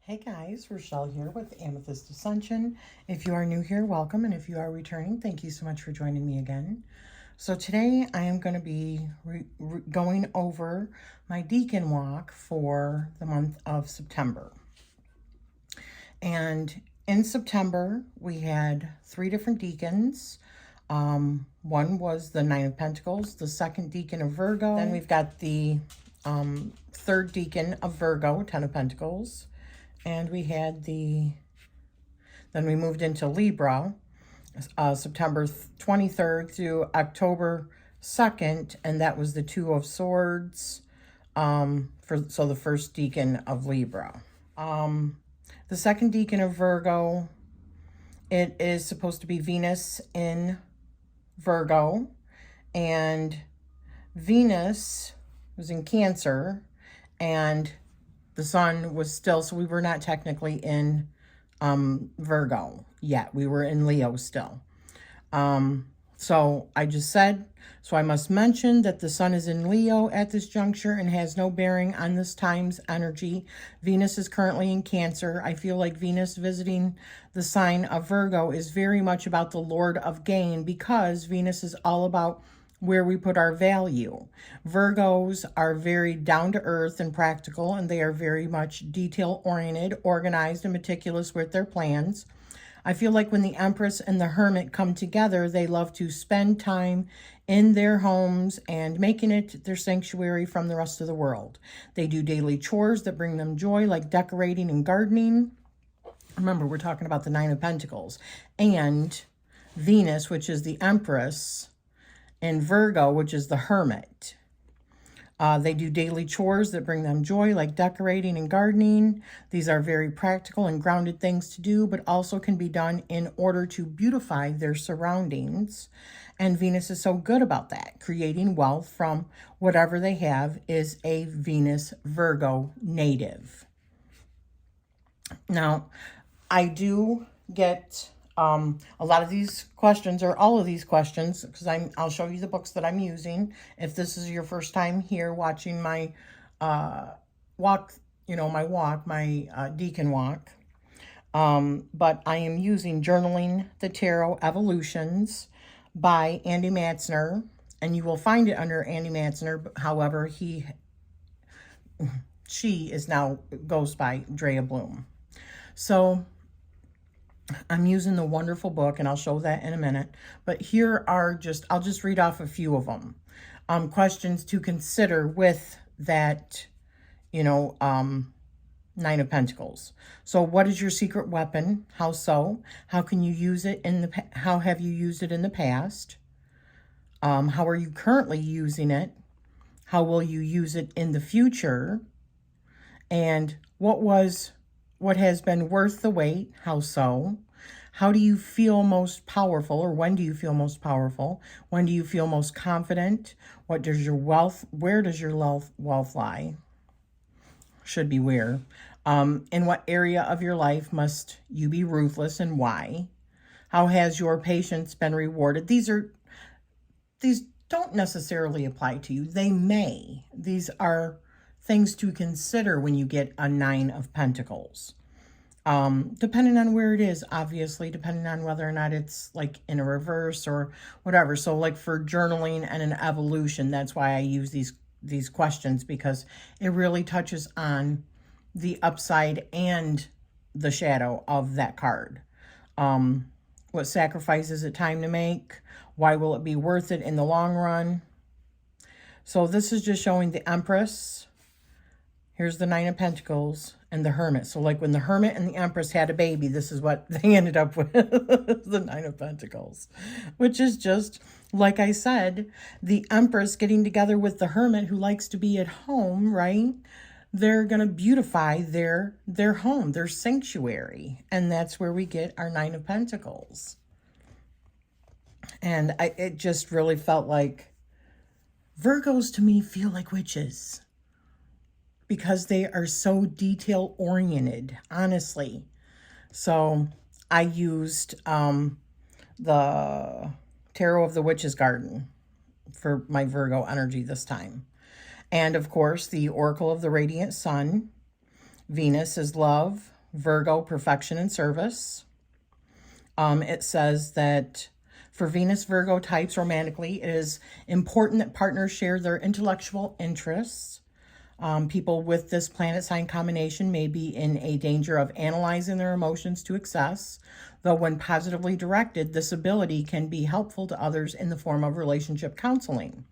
Hey guys, Rochelle here with Amethyst Ascension. If you are new here, welcome. And if you are returning, thank you so much for joining me again. So today I am going to be going over my deacon walk for the month of September. And in September, we had 3 different deacons. One was the Nine of Pentacles, the second deacon of Virgo. Then we've got the third deacon of Virgo, 10 of Pentacles. And we had then we moved into Libra, September 23rd through October 2nd, and that was the Two of Swords, so the first deacon of Libra. The second deacon of Virgo, it is supposed to be Venus in Virgo, and Venus was in Cancer, and the sun was still, so we were not technically in Virgo yet. We were in Leo still. So I just said, so I must mention that the sun is in Leo at this juncture and has no bearing on this time's energy. Venus is currently in Cancer. I feel like Venus visiting the sign of Virgo is very much about the Lord of Gain, because Venus is all about where we put our value. Virgos are very down to earth and practical, and they are very much detail oriented, organized, and meticulous with their plans. I feel like when the Empress and the Hermit come together, they love to spend time in their homes and making it their sanctuary from the rest of the world. They do daily chores that bring them joy, like decorating and gardening. Remember, we're talking about the Nine of Pentacles. And Venus, which is the Empress, and Virgo, which is the Hermit. They do daily chores that bring them joy, like decorating and gardening. These are very practical and grounded things to do, but also can be done in order to beautify their surroundings. And Venus is so good about that. Creating wealth from whatever they have is a Venus Virgo native. Now, I do get a lot of these questions, or all of these questions, because I'll show you the books that I'm using. If this is your first time here watching my walk, my deacon walk. But I am using Journaling the Tarot Evolutions by Andy Matzner, and you will find it under Andy Matzner. However, she is now goes by Drea Bloom. So I'm using the wonderful book, and I'll show that in a minute. But here are I'll just read off a few of them. Questions to consider with that, Nine of Pentacles. So what is your secret weapon? How so? How can you use it how have you used it in the past? How are you currently using it? How will you use it in the future? And what has been worth the wait? How so? How do you feel most powerful, or when do you feel most powerful? When do you feel most confident? Where does your wealth lie? Should be where. In what area of your life must you be ruthless, and why? How has your patience been rewarded? These don't necessarily apply to you. They may. These are things to consider when you get a Nine of Pentacles. Depending on where it is, obviously, depending on whether or not it's like in a reverse or whatever. So like for journaling and an evolution, that's why I use these questions, because it really touches on the upside and the shadow of that card. What sacrifice is it time to make? Why will it be worth it in the long run? So this is just showing the Empress. Here's the Nine of Pentacles and the Hermit. So like when the Hermit and the Empress had a baby, this is what they ended up with, the Nine of Pentacles, which is just, like I said, the Empress getting together with the Hermit, who likes to be at home, right? They're going to beautify their home, their sanctuary. And that's where we get our Nine of Pentacles. And it just really felt like Virgos to me feel like witches, because they are so detail oriented, honestly. So I used the Tarot of the Witch's Garden for my Virgo energy this time. And of course, the Oracle of the Radiant Sun. Venus is love. Virgo, perfection and service. It says that for Venus Virgo types romantically, it is important that partners share their intellectual interests. People with this planet sign combination may be in a danger of analyzing their emotions to excess, though when positively directed, this ability can be helpful to others in the form of relationship counseling.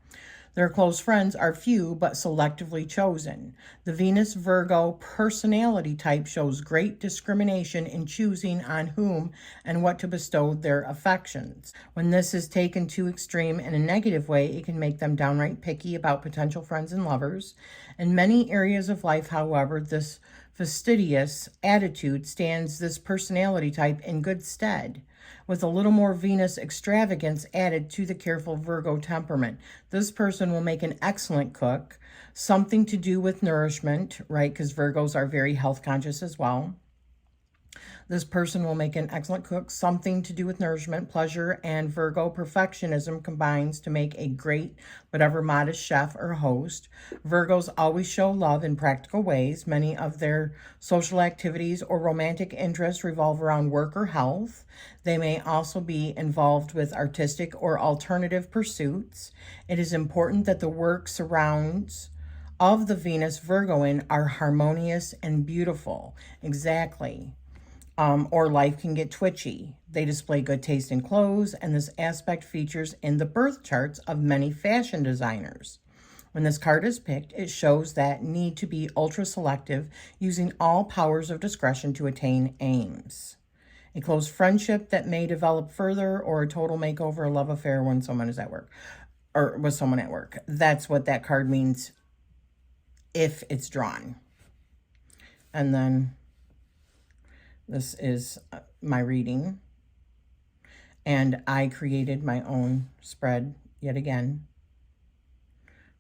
Their close friends are few but selectively chosen. The Venus Virgo personality type shows great discrimination in choosing on whom and what to bestow their affections. When this is taken to extreme in a negative way, it can make them downright picky about potential friends and lovers. In many areas of life, however, this fastidious attitude stands this personality type in good stead. With a little more Venus extravagance added to the careful Virgo temperament, this person will make an excellent cook, something to do with nourishment, right? Because Virgos are very health conscious as well. This person will make an excellent cook, something to do with nourishment, pleasure, and Virgo perfectionism combines to make a great but ever modest chef or host. Virgos always show love in practical ways. Many of their social activities or romantic interests revolve around work or health. They may also be involved with artistic or alternative pursuits. It is important that the work surrounds of the Venus Virgoin are harmonious and beautiful. Exactly. Or life can get twitchy. They display good taste in clothes, and this aspect features in the birth charts of many fashion designers. When this card is picked, it shows that need to be ultra selective, using all powers of discretion to attain aims. A close friendship that may develop further, or a total makeover, a love affair when someone is at work, or with someone at work. That's what that card means if it's drawn. And then this is my reading, and I created my own spread yet again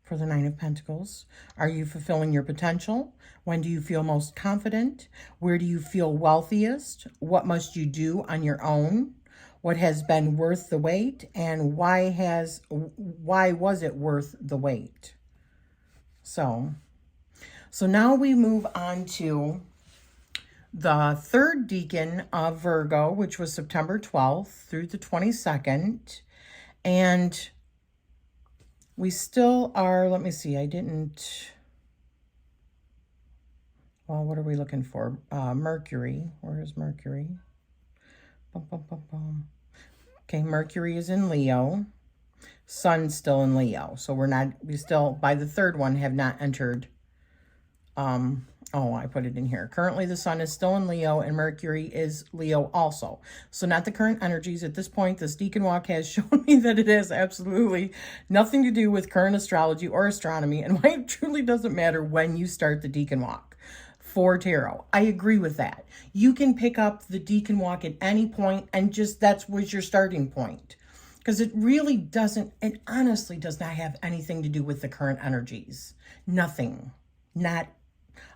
for the Nine of Pentacles. Are you fulfilling your potential? When do you feel most confident? Where do you feel wealthiest? What must you do on your own? What has been worth the wait, and why was it worth the wait? So now we move on to the third decan of Virgo, which was September 12th through the 22nd. And we still are, let me see, well, what are we looking for? Mercury. Where is Mercury? Bum, bum, bum, bum. Okay, Mercury is in Leo. Sun's still in Leo. So we still, by the third one, have not entered I put it in here. Currently, the sun is still in Leo, and Mercury is Leo also. So not the current energies. At this point, this Deacon Walk has shown me that it has absolutely nothing to do with current astrology or astronomy, and why it truly doesn't matter when you start the Deacon Walk for tarot. I agree with that. You can pick up the Deacon Walk at any point, and just that was your starting point. Because it really doesn't, it honestly does not have anything to do with the current energies. Nothing.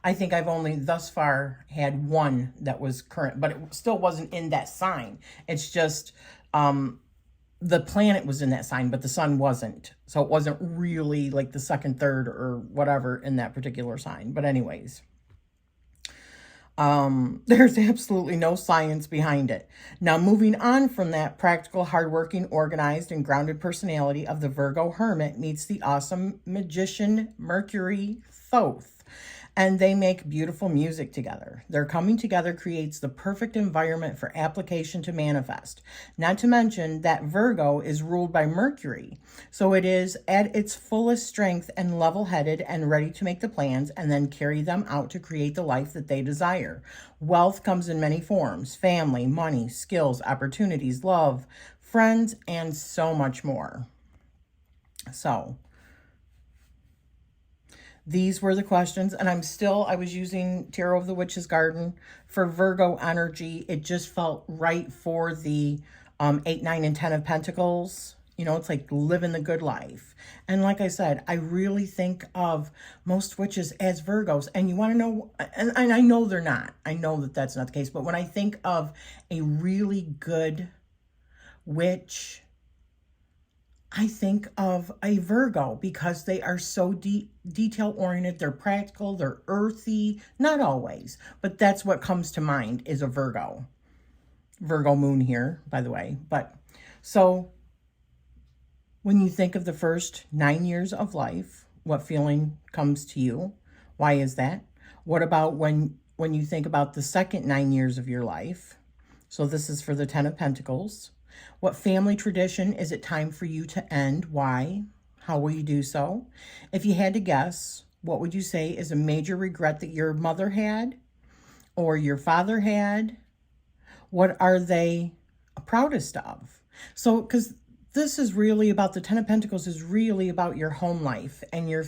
I think I've only thus far had one that was current, but it still wasn't in that sign. It's just the planet was in that sign, but the sun wasn't. So it wasn't really like the second, third, or whatever in that particular sign. But anyways, there's absolutely no science behind it. Now, moving on from that, practical, hardworking, organized, and grounded personality of the Virgo Hermit meets the awesome magician Mercury Thoth. And they make beautiful music together. Their coming together creates the perfect environment for application to manifest. Not to mention that Virgo is ruled by Mercury. So it is at its fullest strength and level-headed and ready to make the plans and then carry them out to create the life that they desire. Wealth comes in many forms: family, money, skills, opportunities, love, friends, and so much more. So these were the questions, and I was using Tarot of the Witch's Garden for Virgo energy. It just felt right for the 8, 9, and 10 of Pentacles. You know, it's like living the good life. And like I said, I really think of most witches as Virgos. And you want to know, and I know they're not. I know that that's not the case. But when I think of a really good witch, I think of a Virgo because they are so detail-oriented. They're practical, they're earthy. Not always, but that's what comes to mind is a Virgo. Virgo moon here, by the way. But so when you think of the first 9 years of life, what feeling comes to you? Why is that? What about when you think about the second 9 years of your life? So this is for the Ten of Pentacles. What family tradition is it time for you to end? Why? How will you do so? If you had to guess, what would you say is a major regret that your mother had or your father had? What are they proudest of? So, because this is really about, the Ten of Pentacles is really about your home life and your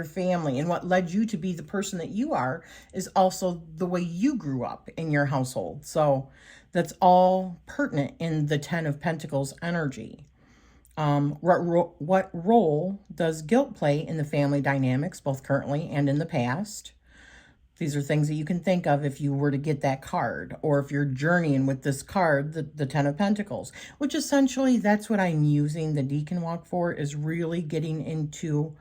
family, and what led you to be the person that you are is also the way you grew up in your household. So that's all pertinent in the Ten of Pentacles energy. What role does guilt play in the family dynamics, both currently and in the past? These are things that you can think of if you were to get that card, or if you're journeying with this card, the Ten of Pentacles, which essentially that's what I'm using the Deacon Walk for, is really getting into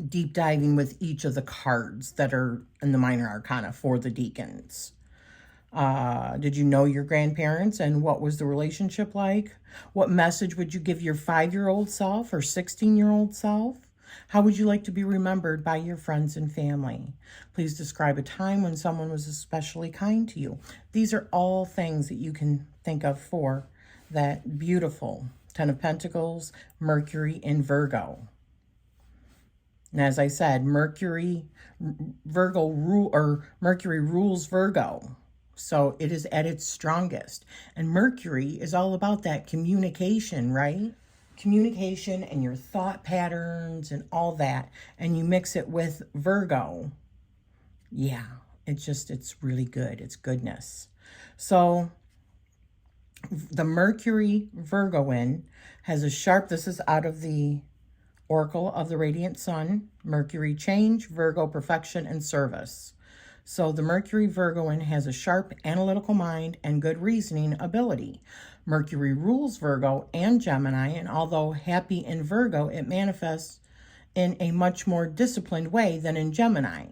deep diving with each of the cards that are in the minor arcana for the deacons. Did you know your grandparents, and what was the relationship like? What message would you give your 5-year-old self or 16-year-old self? How would you like to be remembered by your friends and family? Please describe a time when someone was especially kind to you. These are all things that you can think of for that beautiful Ten of Pentacles, Mercury in Virgo. And as I said, Mercury rules Virgo. So it is at its strongest. And Mercury is all about that communication, right? Communication and your thought patterns and all that. And you mix it with Virgo. Yeah, it's really good. It's goodness. So the Mercury Virgoin has a sharp, this is out of the Oracle of the Radiant Sun, Mercury change, Virgo perfection, and service. So the Mercury Virgoin has a sharp analytical mind and good reasoning ability. Mercury rules Virgo and Gemini, and although happy in Virgo, it manifests in a much more disciplined way than in Gemini,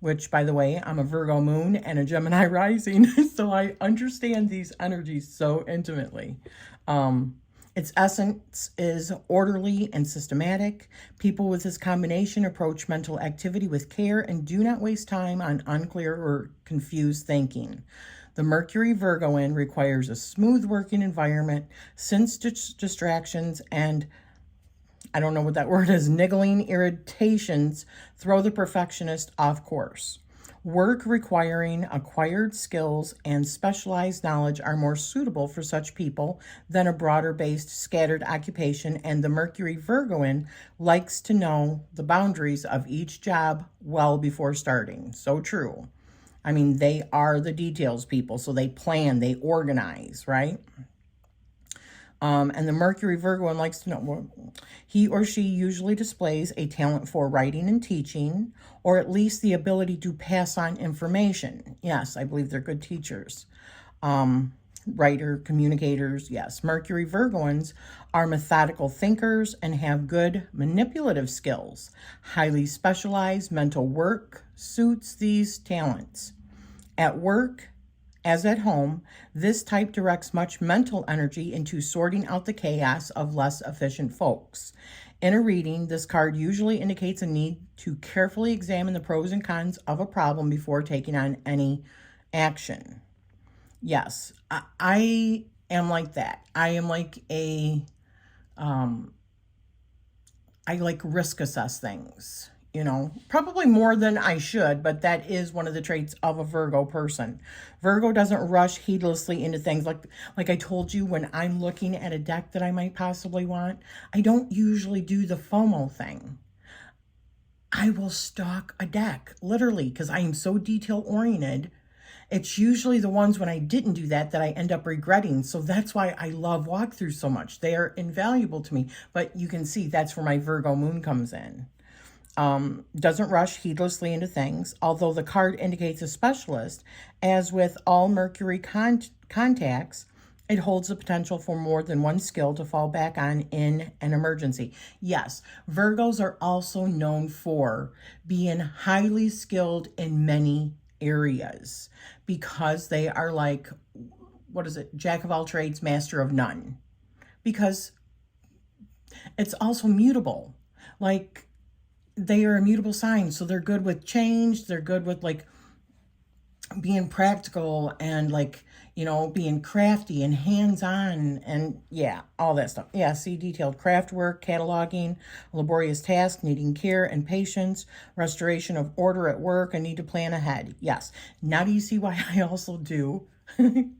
which, by the way, I'm a Virgo moon and a Gemini rising, so I understand these energies so intimately. Its essence is orderly and systematic. People with this combination approach mental activity with care and do not waste time on unclear or confused thinking. The Mercury Virgoin requires a smooth working environment since distractions and, I don't know what that word is, niggling irritations throw the perfectionist off course. Work requiring acquired skills and specialized knowledge are more suitable for such people than a broader-based scattered occupation, and the Mercury Virgoin likes to know the boundaries of each job well before starting. So true. I mean, they are the details people, so they plan, they organize, right? And the Mercury Virgoin likes to know, he or she usually displays a talent for writing and teaching, or at least the ability to pass on information. Yes, I believe they're good teachers. Writer, communicators, yes. Mercury Virgoins are methodical thinkers and have good manipulative skills. Highly specialized mental work suits these talents. At work, as at home, this type directs much mental energy into sorting out the chaos of less efficient folks. In a reading, this card usually indicates a need to carefully examine the pros and cons of a problem before taking on any action. Yes, I am like that. I am like I like risk assess things. You know, probably more than I should, but that is one of the traits of a Virgo person. Virgo doesn't rush heedlessly into things. Like I told you, when I'm looking at a deck that I might possibly want, I don't usually do the FOMO thing. I will stalk a deck, literally, because I am so detail-oriented. It's usually the ones when I didn't do that I end up regretting. So that's why I love walkthroughs so much. They are invaluable to me. But you can see that's where my Virgo moon comes in. Doesn't rush heedlessly into things, although the card indicates a specialist. As with all Mercury contacts, It holds the potential for more than one skill to fall back on in an emergency. Yes, Virgos are also known for being highly skilled in many areas because they are like, what is it? Jack of all trades, master of none. Because it's also mutable. Like, they are a mutable sign, so they're good with change. They're good with like being practical and like, you know, being crafty and hands-on and yeah, all that stuff. Yeah, see, detailed craft work, cataloging, laborious task, needing care and patience, restoration of order at work, and need to plan ahead. Yes. Now do you see why I also do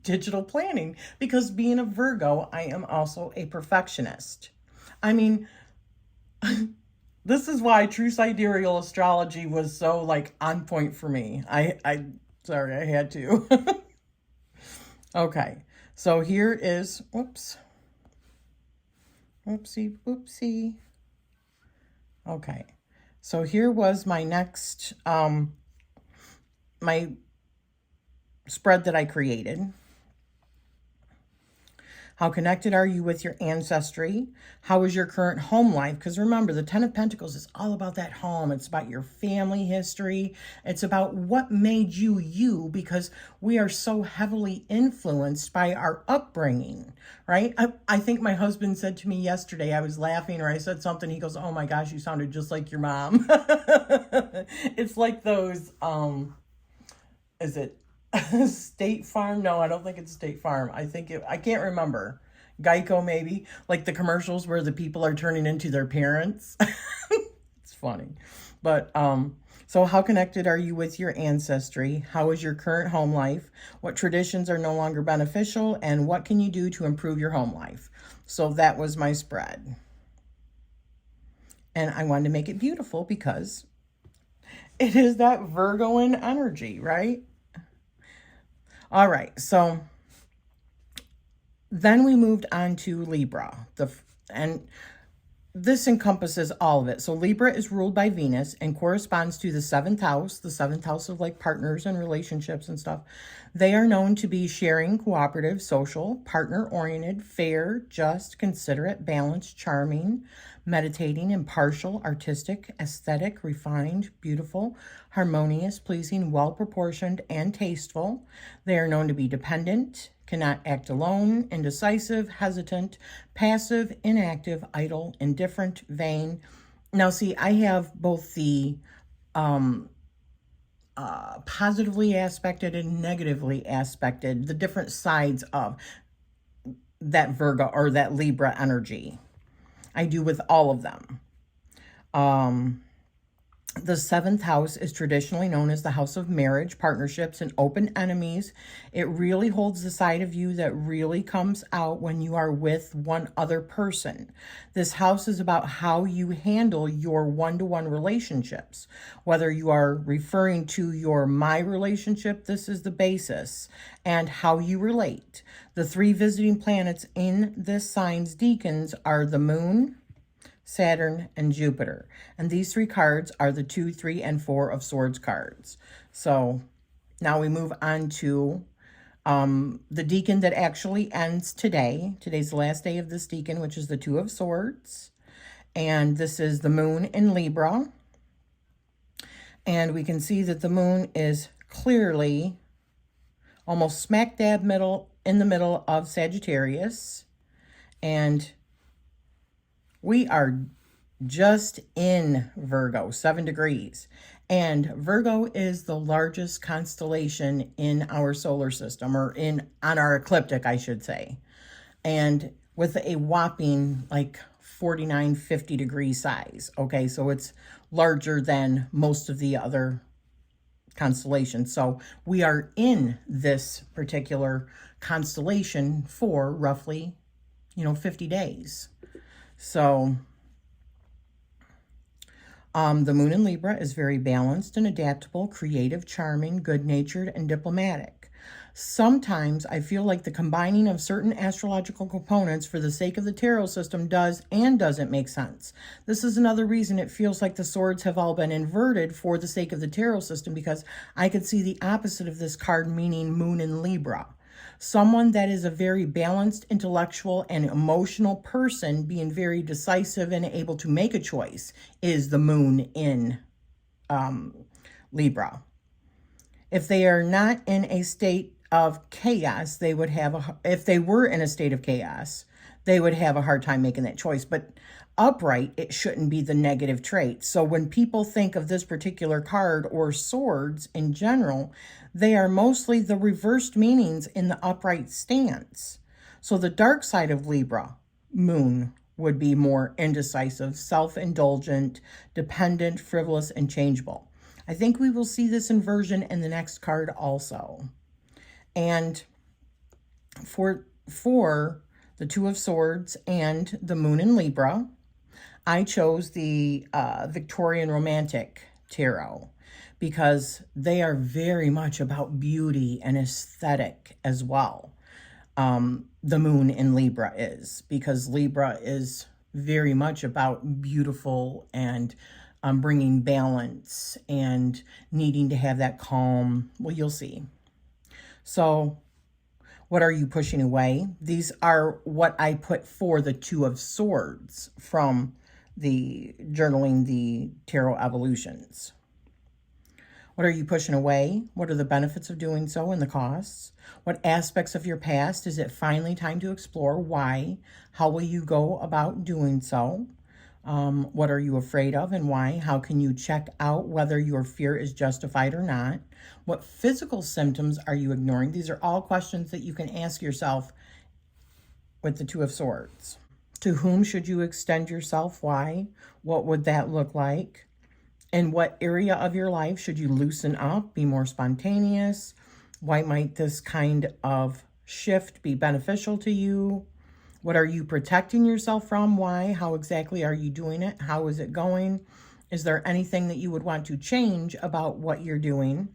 digital planning? Because being a Virgo, I am also a perfectionist. I mean, this is why true sidereal astrology was so like on point for me. Sorry, I had to. Okay, so here is, whoops. Whoopsie, whoopsie. Okay, so here was my next, my spread that I created. How connected are you with your ancestry? How is your current home life? Because remember, the Ten of Pentacles is all about that home. It's about your family history. It's about what made you you, because we are so heavily influenced by our upbringing, right? I think my husband said to me yesterday, I was laughing or I said something. He goes, oh my gosh, you sounded just like your mom. It's like those, is it State Farm? No, I don't think it's State Farm. I can't remember. Geico, maybe. Like the commercials where the people are turning into their parents. It's funny. But, so how connected are you with your ancestry? How is your current home life? What traditions are no longer beneficial? And what can you do to improve your home life? So that was my spread. And I wanted to make it beautiful because it is that Virgoan energy, right? All right, so then we moved on to Libra, and this encompasses all of it. So Libra is ruled by Venus and corresponds to the seventh house of like partners and relationships and stuff. They are known to be sharing, cooperative, social, partner-oriented, fair, just, considerate, balanced, charming, meditating, impartial, artistic, aesthetic, refined, beautiful, harmonious, pleasing, well-proportioned, and tasteful. They are known to be dependent, cannot act alone, indecisive, hesitant, passive, inactive, idle, indifferent, vain. Now, see, I have both the positively aspected and negatively aspected, the different sides of that Virgo or that Libra energy. I do with all of them. The seventh house is traditionally known as the house of marriage, partnerships, and open enemies. It really holds the side of you that really comes out when you are with one other person. This house is about how you handle your one-to-one relationships. Whether you are referring to your my relationship, this is the basis, and how you relate. The three visiting planets in this sign's decans are the moon, Saturn, and Jupiter. And these three cards are the 2, 3, and 4 of Swords cards. So now we move on to the decan that actually ends today. Today's the last day of this decan, which is the 2 of Swords. And this is the moon in Libra. And we can see that the moon is clearly almost smack dab in the middle of Sagittarius. And we are just in Virgo, 7 degrees. And Virgo is the largest constellation in our solar system, or on our ecliptic, I should say. And with a whopping like 49, 50 degree size. Okay, so it's larger than most of the other constellations. So we are in this particular constellation for roughly, 50 days. So the moon in Libra is very balanced and adaptable, creative, charming, good-natured, and diplomatic. Sometimes I feel like the combining of certain astrological components for the sake of the tarot system does and doesn't make sense. This is another reason it feels like the swords have all been inverted for the sake of the tarot system, because I could see the opposite of this card, meaning moon in Libra. Someone that is a very balanced, intellectual, and emotional person, being very decisive and able to make a choice, is the moon in Libra. If they are not in a state of chaos, they would have if they were in a state of chaos, they would have a hard time making that choice. But upright, it shouldn't be the negative trait. So when people think of this particular card or swords in general, they are mostly the reversed meanings in the upright stance. So the dark side of Libra, moon, would be more indecisive, self-indulgent, dependent, frivolous, and changeable. I think we will see this inversion in the next card also. And for the Two of Swords and the moon in Libra, I chose the Victorian Romantic Tarot because they are very much about beauty and aesthetic as well. The moon in Libra is, because Libra is very much about beautiful and bringing balance and needing to have that calm. Well, you'll see. So what are you pushing away? These are what I put for the Two of Swords from the Journaling the Tarot Evolutions. What are you pushing away? What are the benefits of doing so and the costs? What aspects of your past is it finally time to explore? Why? How will you go about doing so? What are you afraid of and why? How can you check out whether your fear is justified or not? What physical symptoms are you ignoring? These are all questions that you can ask yourself with the Two of Swords. To whom should you extend yourself? Why? What would that look like? In what area of your life should you loosen up, be more spontaneous? Why might this kind of shift be beneficial to you? What are you protecting yourself from? Why? How exactly are you doing it? How is it going? Is there anything that you would want to change about what you're doing?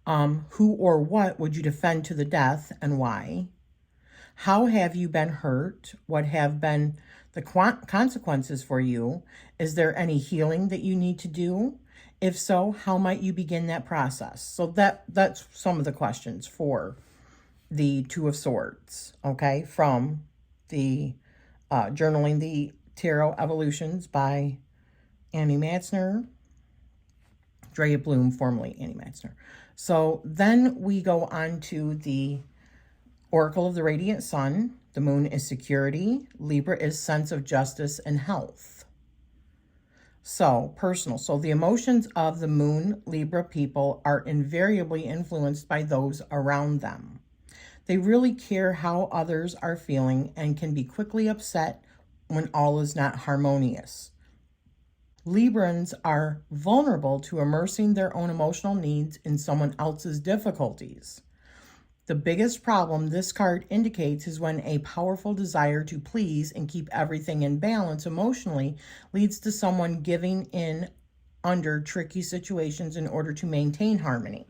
Who or what would you defend to the death and why? How have you been hurt? What have been the consequences for you? Is there any healing that you need to do? If so, how might you begin that process? So that's some of the questions for the Two of Swords, okay, from the Journaling the Tarot Evolutions by Annie Matzner, Drea Bloom, formerly Annie Matzner. So then we go on to the Oracle of the Radiant Sun. The moon is security. Libra is sense of justice and health. So, personal. So the emotions of the moon Libra people are invariably influenced by those around them. They really care how others are feeling and can be quickly upset when all is not harmonious. Librans are vulnerable to immersing their own emotional needs in someone else's difficulties. The biggest problem this card indicates is when a powerful desire to please and keep everything in balance emotionally leads to someone giving in under tricky situations in order to maintain harmony.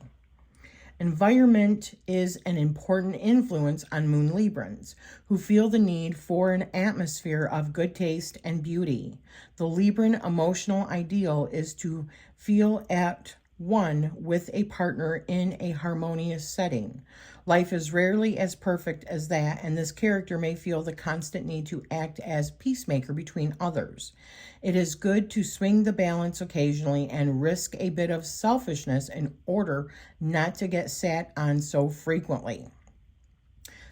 Environment is an important influence on Moon Librans, who feel the need for an atmosphere of good taste and beauty. The Libran emotional ideal is to feel at one with a partner in a harmonious setting. Life is rarely as perfect as that, and this character may feel the constant need to act as peacemaker between others. It is good to swing the balance occasionally and risk a bit of selfishness in order not to get sat on so frequently.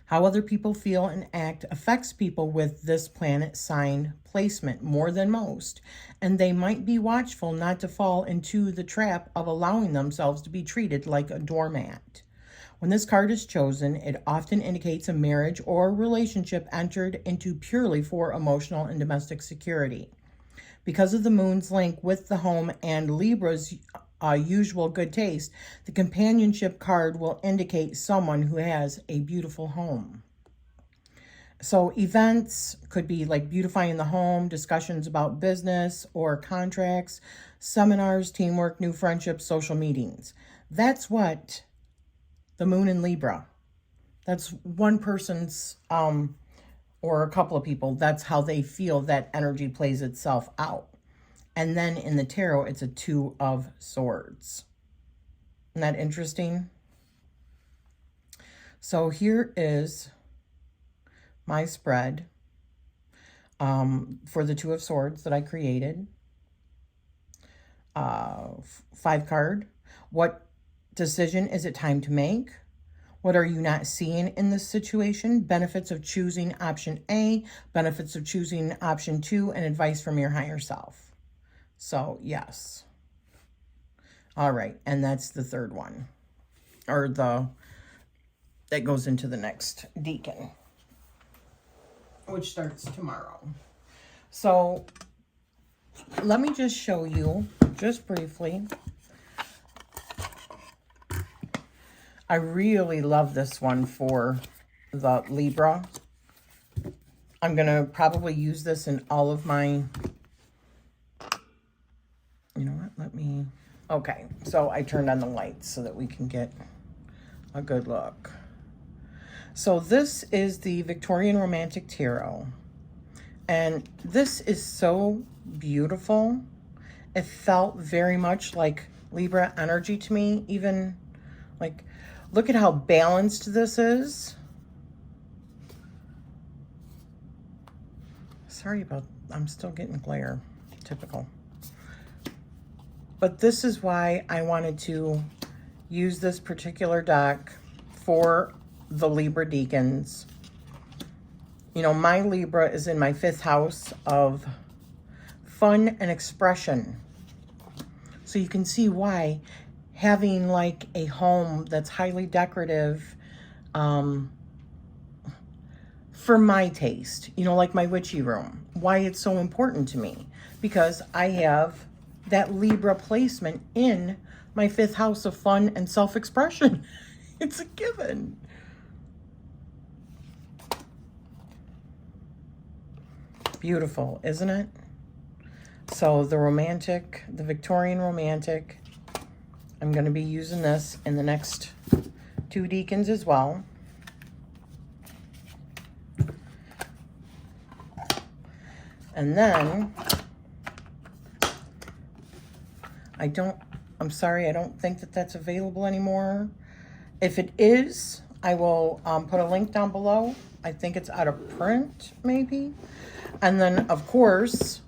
How other people feel and act affects people with this planet sign placement more than most, and they might be watchful not to fall into the trap of allowing themselves to be treated like a doormat. When this card is chosen, it often indicates a marriage or relationship entered into purely for emotional and domestic security. Because of the moon's link with the home and Libra's usual good taste, the companionship card will indicate someone who has a beautiful home. So events could be like beautifying the home, discussions about business or contracts, seminars, teamwork, new friendships, social meetings. That's what the moon in Libra. That's one person's, or a couple of people, that's how they feel that energy plays itself out. And then in the tarot, it's a Two of Swords. Isn't that interesting? So here is my spread for the Two of Swords that I created. 5 card. What decision is it time to make? What are you not seeing in this situation? Benefits of choosing option A, benefits of choosing option 2, and advice from your higher self. So, yes. All right, and that's the third one. Or that goes into the next decan, which starts tomorrow. So, let me just show you, just briefly. I really love this one for the Libra. I'm going to probably use this in all of my, you know what, okay, so I turned on the lights so that we can get a good look. So this is the Victorian Romantic Tarot, and this is so beautiful. It felt very much like Libra energy to me, even like, look at how balanced this is. Sorry about, I'm still getting glare, typical. But this is why I wanted to use this particular deck for the Libra Decans. You know, my Libra is in my 5th house of fun and expression. So you can see why having like a home that's highly decorative, for my taste, you know, like my witchy room, why it's so important to me, because I have that Libra placement in my 5th house of fun and self-expression. It's a given. Beautiful, isn't it? So the romantic, the Victorian romantic, I'm going to be using this in the next 2 decans as well. And then, I'm sorry, I don't think that that's available anymore. If it is, I will put a link down below. I think it's out of print, maybe. And then, of course,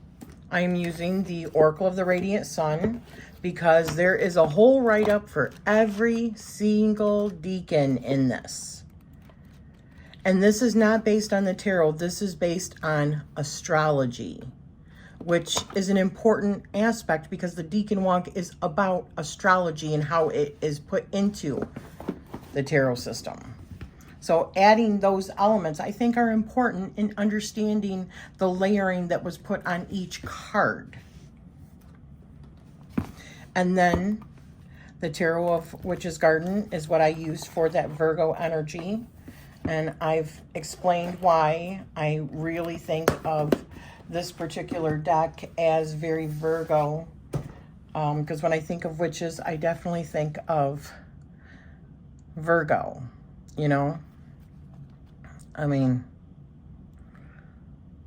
I'm using the Oracle of the Radiant Sun, because there is a whole write-up for every single decan in this. And this is not based on the tarot. This is based on astrology, which is an important aspect because the decan walk is about astrology and how it is put into the tarot system. So adding those elements, I think, are important in understanding the layering that was put on each card. And then the Tarot of Witch's Garden is what I use for that Virgo energy. And I've explained why I really think of this particular deck as very Virgo. Because when I think of witches, I definitely think of Virgo, you know? I mean,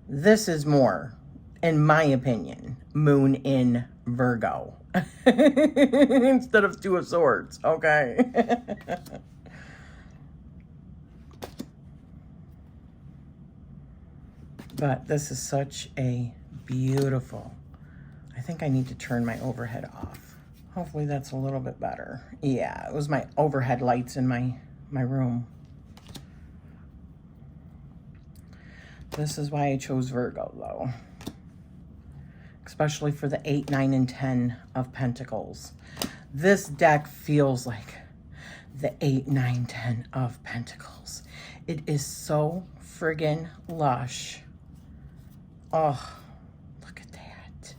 this is more, in my opinion, Moon in Virgo. Instead of 2 of Swords, okay? But this is such a beautiful, I think I need to turn my overhead off. Hopefully that's a little bit better. Yeah, it was my overhead lights in my room. This is why I chose Virgo, though. Especially for the 8, 9, and 10 of Pentacles. This deck feels like the 8, 9, 10 of Pentacles. It is so friggin' lush. Oh, look at that.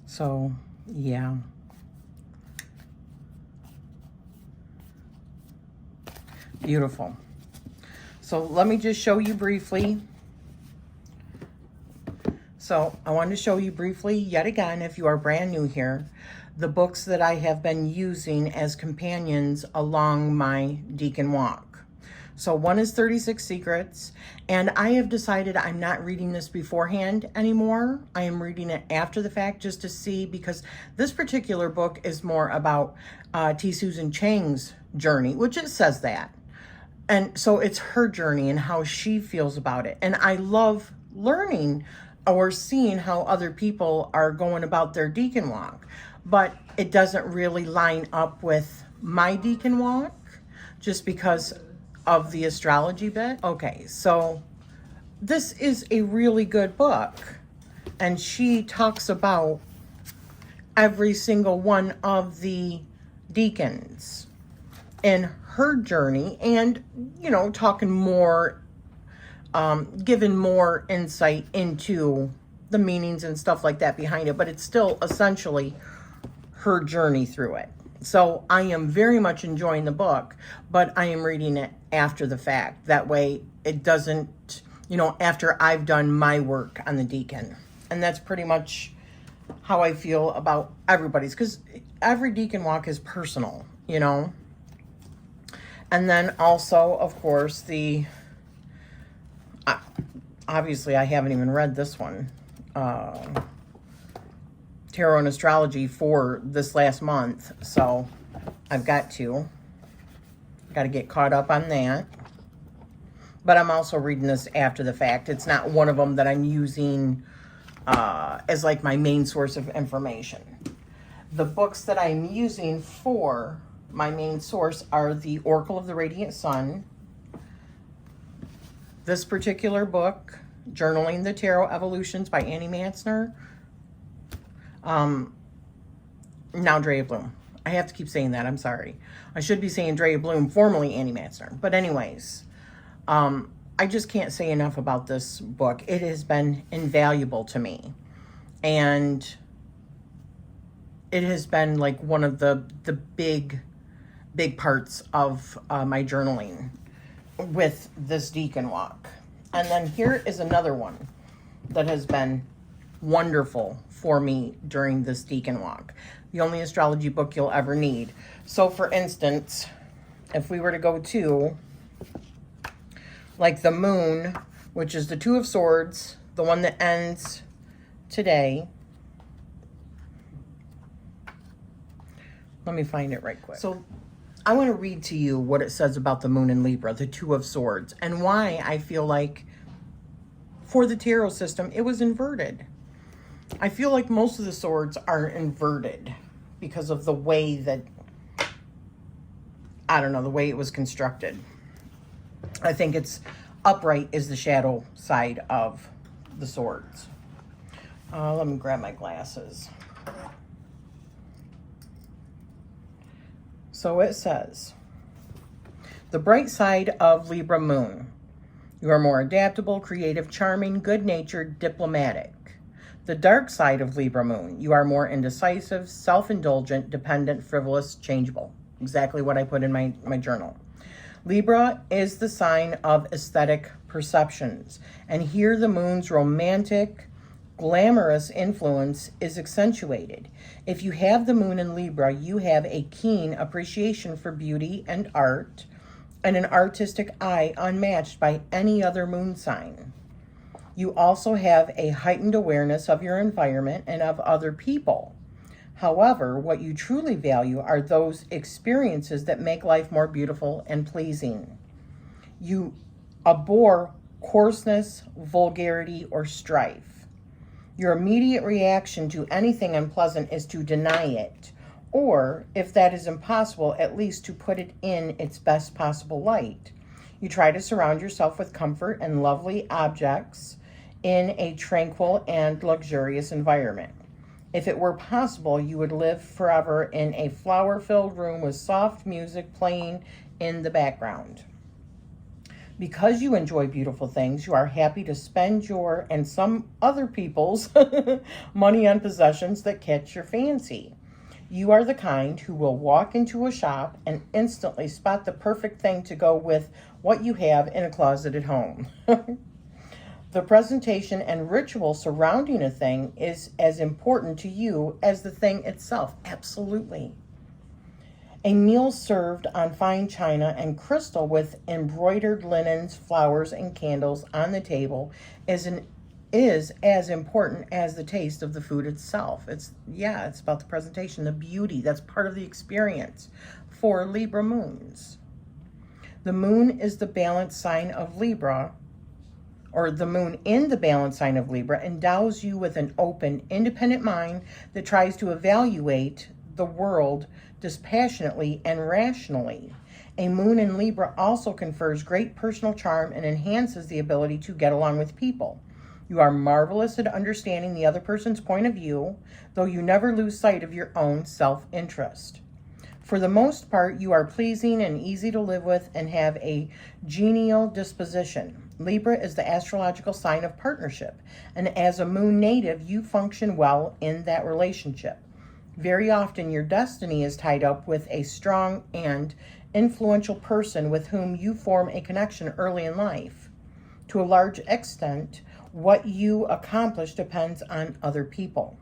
So, yeah. Beautiful. So let me just show you briefly. So I wanted to show you briefly, yet again, if you are brand new here, the books that I have been using as companions along my decan walk. So one is 36 Secrets, and I have decided I'm not reading this beforehand anymore. I am reading it after the fact just to see, because this particular book is more about T. Susan Chang's journey, which it says that. And so it's her journey and how she feels about it. And I love learning or seeing how other people are going about their deacon walk. But it doesn't really line up with my deacon walk just because of the astrology bit. Okay, so this is a really good book. And she talks about every single one of the deacons in her journey and, you know, talking more, giving more insight into the meanings and stuff like that behind it, but it's still essentially her journey through it. So I am very much enjoying the book, but I am reading it after the fact. That way it doesn't, you know, after I've done my work on the deacon. And that's pretty much how I feel about everybody's, because every deacon walk is personal, you know. And then also, of course, obviously I haven't even read this one, Tarot and Astrology for this last month, so I've got to get caught up on that. But I'm also reading this after the fact. It's not one of them that I'm using as like my main source of information. The books that I'm using for my main source are the Oracle of the Radiant Sun, this particular book, Journaling the Tarot Evolutions by Annie Matzner, now Drea Bloom. I have to keep saying that. I'm sorry. I should be saying Drea Bloom, formerly Annie Matzner. But anyways, I just can't say enough about this book. It has been invaluable to me. And it has been like one of the big parts of my journaling with this deacon walk. And then here is another one that has been wonderful for me during this deacon walk. The only astrology book you'll ever need. So for instance, if we were to go to like the moon, which is the Two of Swords, the one that ends today. Let me find it right quick. So I want to read to you what it says about the moon in Libra, the Two of Swords, and why I feel like for the tarot system, it was inverted. I feel like most of the swords are inverted because of the way that, I don't know, the way it was constructed. I think it's upright is the shadow side of the swords. Let me grab my glasses. So it says, the bright side of Libra moon. You are more adaptable, creative, charming, good-natured, diplomatic. The dark side of Libra moon. You are more indecisive, self-indulgent, dependent, frivolous, changeable. Exactly what I put in my journal. Libra is the sign of aesthetic perceptions. And here the moon's romantic, glamorous influence is accentuated. If you have the moon in Libra, you have a keen appreciation for beauty and art and an artistic eye unmatched by any other moon sign. You also have a heightened awareness of your environment and of other people. However, what you truly value are those experiences that make life more beautiful and pleasing. You abhor coarseness, vulgarity, or strife. Your immediate reaction to anything unpleasant is to deny it, or, if that is impossible, at least to put it in its best possible light. You try to surround yourself with comfort and lovely objects in a tranquil and luxurious environment. If it were possible, you would live forever in a flower-filled room with soft music playing in the background. Because you enjoy beautiful things, you are happy to spend your and some other people's money on possessions that catch your fancy. You are the kind who will walk into a shop and instantly spot the perfect thing to go with what you have in a closet at home. The presentation and ritual surrounding a thing is as important to you as the thing itself. Absolutely. A meal served on fine china and crystal with embroidered linens, flowers, and candles on the table is as important as the taste of the food itself. It's about the presentation, the beauty. That's part of the experience for Libra moons. The moon is the balance sign of Libra, or the moon in the balance sign of Libra endows you with an open, independent mind that tries to evaluate the world dispassionately and rationally. A moon in Libra also confers great personal charm and enhances the ability to get along with people. You are marvelous at understanding the other person's point of view, though you never lose sight of your own self-interest. For the most part, you are pleasing and easy to live with and have a genial disposition. Libra is the astrological sign of partnership, and as a moon native, you function well in that relationship. Very often, your destiny is tied up with a strong and influential person with whom you form a connection early in life. To a large extent, what you accomplish depends on other people.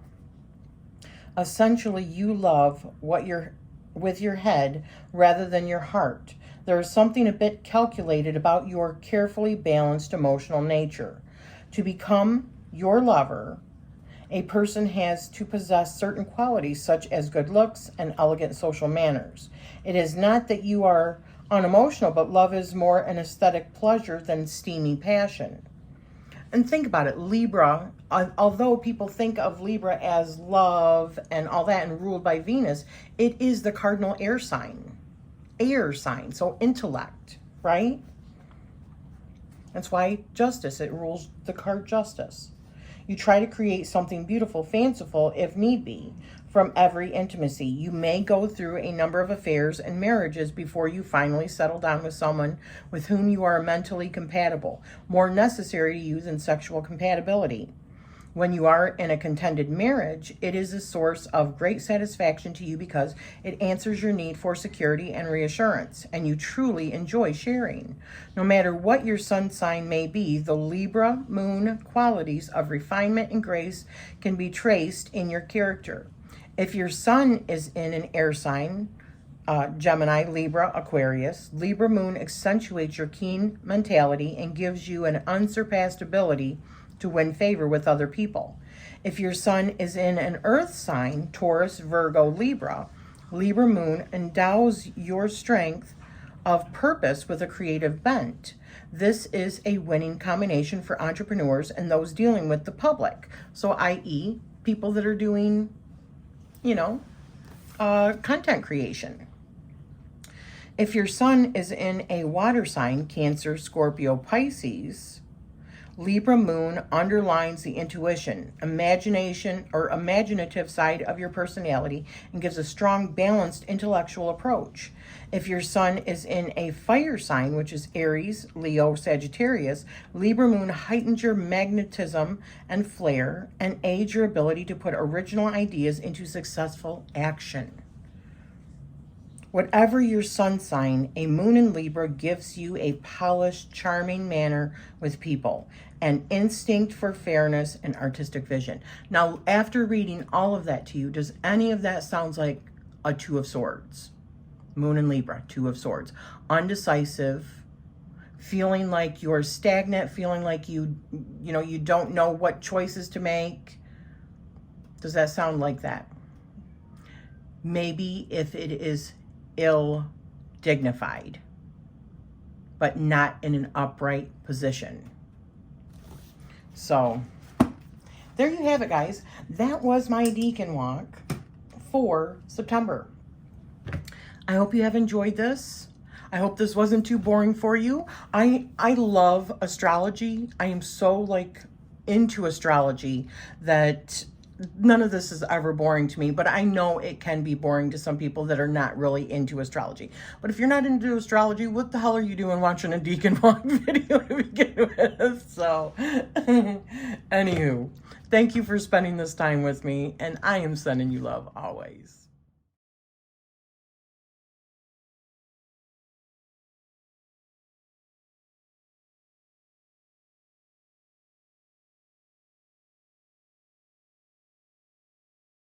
Essentially, you love with your head rather than your heart. There is something a bit calculated about your carefully balanced emotional nature. To become your lover, a person has to possess certain qualities such as good looks and elegant social manners. It is not that you are unemotional, but love is more an aesthetic pleasure than steamy passion. And think about it, Libra, although people think of Libra as love and all that and ruled by Venus, it is the cardinal air sign. So intellect, right? That's why justice, it rules the card justice. You try to create something beautiful, fanciful, if need be, from every intimacy. You may go through a number of affairs and marriages before you finally settle down with someone with whom you are mentally compatible, more necessary to you than sexual compatibility. When you are in a contended marriage, it is a source of great satisfaction to you because it answers your need for security and reassurance, and you truly enjoy sharing. No matter what your sun sign may be, the Libra moon qualities of refinement and grace can be traced in your character. If your sun is in an air sign, Gemini, Libra, Aquarius, Libra moon accentuates your keen mentality and gives you an unsurpassed ability to win favor with other people. If your sun is in an earth sign, Taurus, Virgo, Libra, Libra moon endows your strength of purpose with a creative bent. This is a winning combination for entrepreneurs and those dealing with the public. So, i.e., people that are doing, content creation. If your sun is in a water sign, Cancer, Scorpio, Pisces, Libra moon underlines the intuition, imagination, or imaginative side of your personality and gives a strong, balanced intellectual approach. If your sun is in a fire sign, which is Aries, Leo, Sagittarius, Libra moon heightens your magnetism and flair and aids your ability to put original ideas into successful action. Whatever your sun sign, a moon in Libra gives you a polished, charming manner with people, an instinct for fairness and artistic vision. Now, after reading all of that to you, does any of that sound like a Two of Swords? Moon in Libra, Two of Swords. Undecisive, feeling like you're stagnant, feeling like you don't know what choices to make. Does that sound like that? Maybe if it is ill-dignified, but not in an upright position. So, there you have it, guys. That was my Decan walk for September. I hope you have enjoyed this. I hope this wasn't too boring for you. I love astrology. I am so into astrology that none of this is ever boring to me, but I know it can be boring to some people that are not really into astrology. But if you're not into astrology, what the hell are you doing watching a Decan walk video to begin with? So, anywho, thank you for spending this time with me, and I am sending you love always.